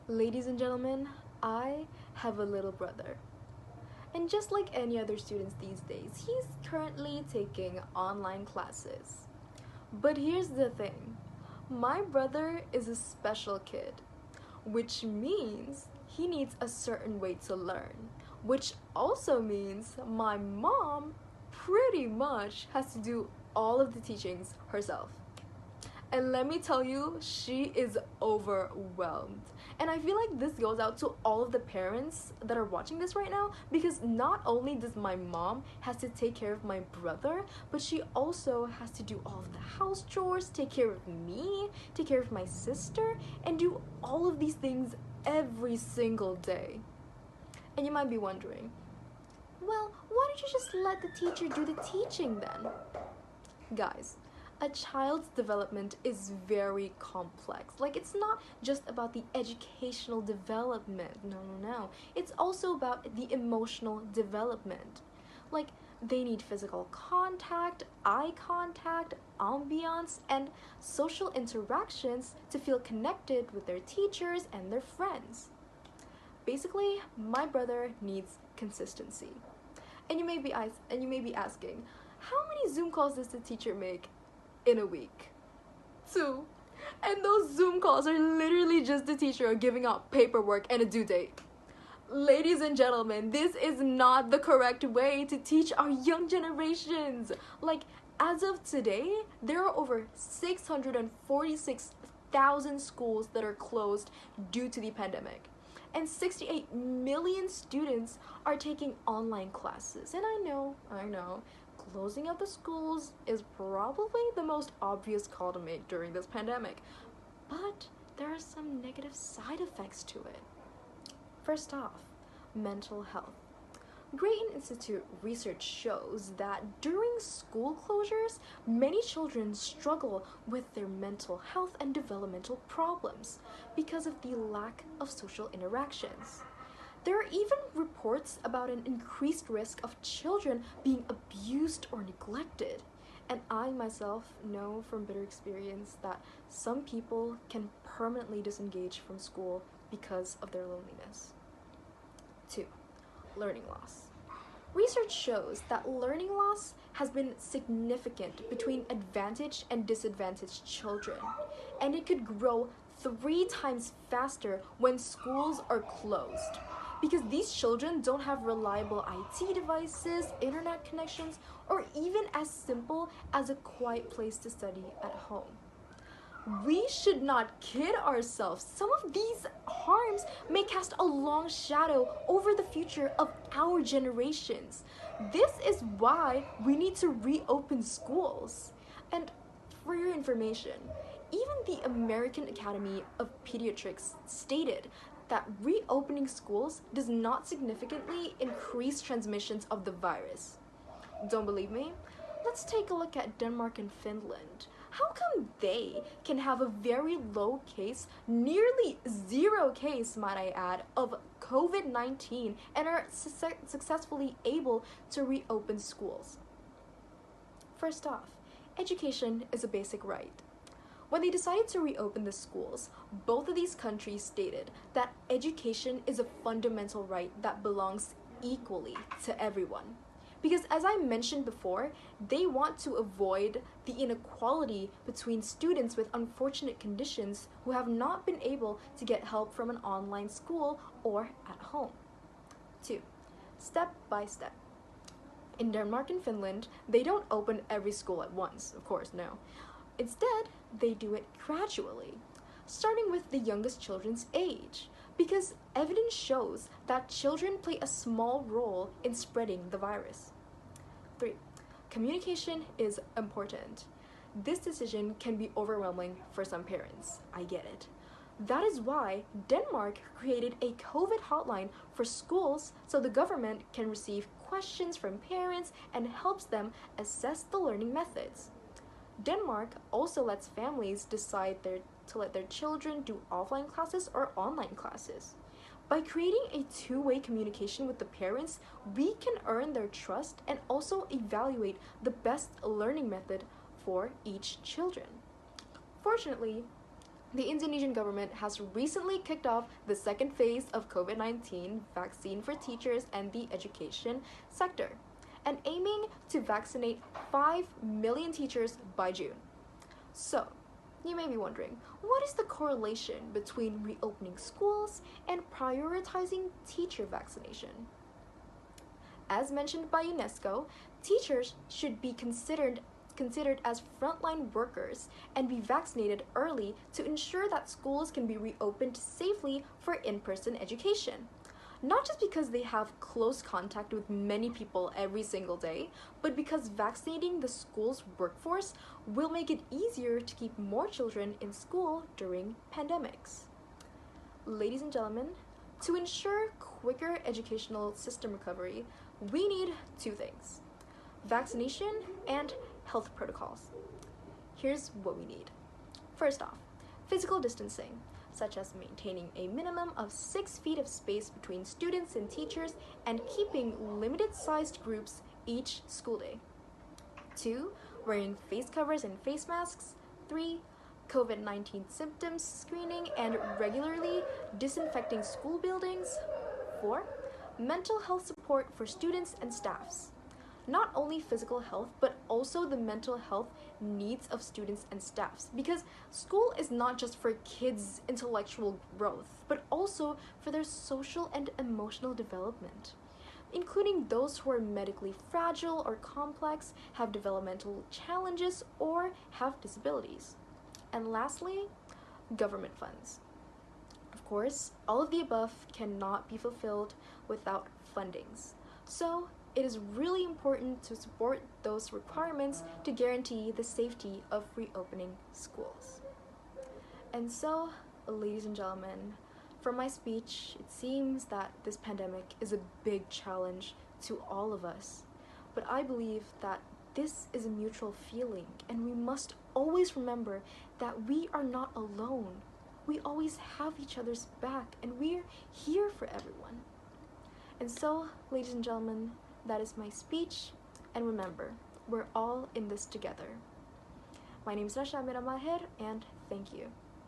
Ladies and gentlemen, I have a little brother. And just like any other students these days, he's currently taking online classes. But here's the thing, my brother is a special kid, which means he needs a certain way to learn, which also means my mom pretty much has to do all of the teachings herself. And let me tell you, she is overwhelmed. And I feel like this goes out to all of the parents that are watching this right now, because not only does my mom has to take care of my brother, but she also has to do all of the house chores, take care of me, take care of my sister, and do all of these things every single day. And you might be wondering, well, why don't you just let the teacher do the teaching then? Guys, a child's development is very complex. Like, it's not just about the educational development. No. It's also about the emotional development. Like, they need physical contact, eye contact, ambiance, and social interactions to feel connected with their teachers and their friends. Basically, my brother needs consistency. And you may be asking, how many Zoom calls does the teacher make in a week? 2. And those Zoom calls are literally just the teacher giving out paperwork and a due date. Ladies and gentlemen, this is not the correct way to teach our young generations. Like, as of today, there are over 646,000 schools that are closed due to the pandemic. And 68 million students are taking online classes. And I know, closing of the schools is probably the most obvious call to make during this pandemic. But there are some negative side effects to it. First off, mental health. Grayton Institute research shows that during school closures, many children struggle with their mental health and developmental problems because of the lack of social interactions. There are even reports about an increased risk of children being abused or neglected. And I myself know from bitter experience that some people can permanently disengage from school because of their loneliness. 2. Learning loss. Research shows that learning loss has been significant between advantaged and disadvantaged children, and it could grow 3 times faster when schools are closed, because these children don't have reliable IT devices, internet connections, or even as simple as a quiet place to study at home. We should not kid ourselves. Some of these harms may cast a long shadow over the future of our generations. This is why we need to reopen schools. And for your information, even the American Academy of Pediatrics stated that reopening schools does not significantly increase transmissions of the virus. Don't believe me? Let's take a look at Denmark and Finland. How come they can have a very low case, nearly 0 case, might I add, of COVID-19 and are successfully able to reopen schools? First off, education is a basic right. When they decided to reopen the schools, both of these countries stated that education is a fundamental right that belongs equally to everyone. Because as I mentioned before, they want to avoid the inequality between students with unfortunate conditions who have not been able to get help from an online school or at home. 2. Step by step. In Denmark and Finland, they don't open every school at once, of course, no. Instead, they do it gradually, starting with the youngest children's age, because evidence shows that children play a small role in spreading the virus. 3. Communication is important. This decision can be overwhelming for some parents. I get it. That is why Denmark created a COVID hotline for schools so the government can receive questions from parents and helps them assess the learning methods. Denmark also lets families decide to let their children do offline classes or online classes. By creating a two-way communication with the parents, we can earn their trust and also evaluate the best learning method for each children. Fortunately, The Indonesian government has recently kicked off the second phase of COVID-19 vaccine for teachers and the education sector, and aiming to vaccinate 5 million teachers by June. So, you may be wondering, what is the correlation between reopening schools and prioritizing teacher vaccination? As mentioned by UNESCO, teachers should be considered as frontline workers and be vaccinated early to ensure that schools can be reopened safely for in-person education. Not just because they have close contact with many people every single day, but because vaccinating the school's workforce will make it easier to keep more children in school during pandemics. Ladies and gentlemen, to ensure quicker educational system recovery, we need two things: vaccination and health protocols. Here's what we need. First off, physical distancing, such as maintaining a minimum of 6 feet of space between students and teachers and keeping limited-sized groups each school day. 2. Wearing face covers and face masks. 3. COVID-19 symptoms screening and regularly disinfecting school buildings. 4. Mental health support for students and staffs. Not only physical health, but also the mental health needs of students and staffs, because school is not just for kids' intellectual growth, but also for their social and emotional development, including those who are medically fragile or complex, have developmental challenges, or have disabilities. And lastly, government funds. Of course, all of the above cannot be fulfilled without fundings. So, it is really important to support those requirements to guarantee the safety of reopening schools. And so, ladies and gentlemen, from my speech, it seems that this pandemic is a big challenge to all of us. But I believe that this is a mutual feeling, and we must always remember that we are not alone. We always have each other's back, and we're here for everyone. And so, ladies and gentlemen, that is my speech, and remember, we're all in this together. My name is Rasya, Amira, Maher, and thank you.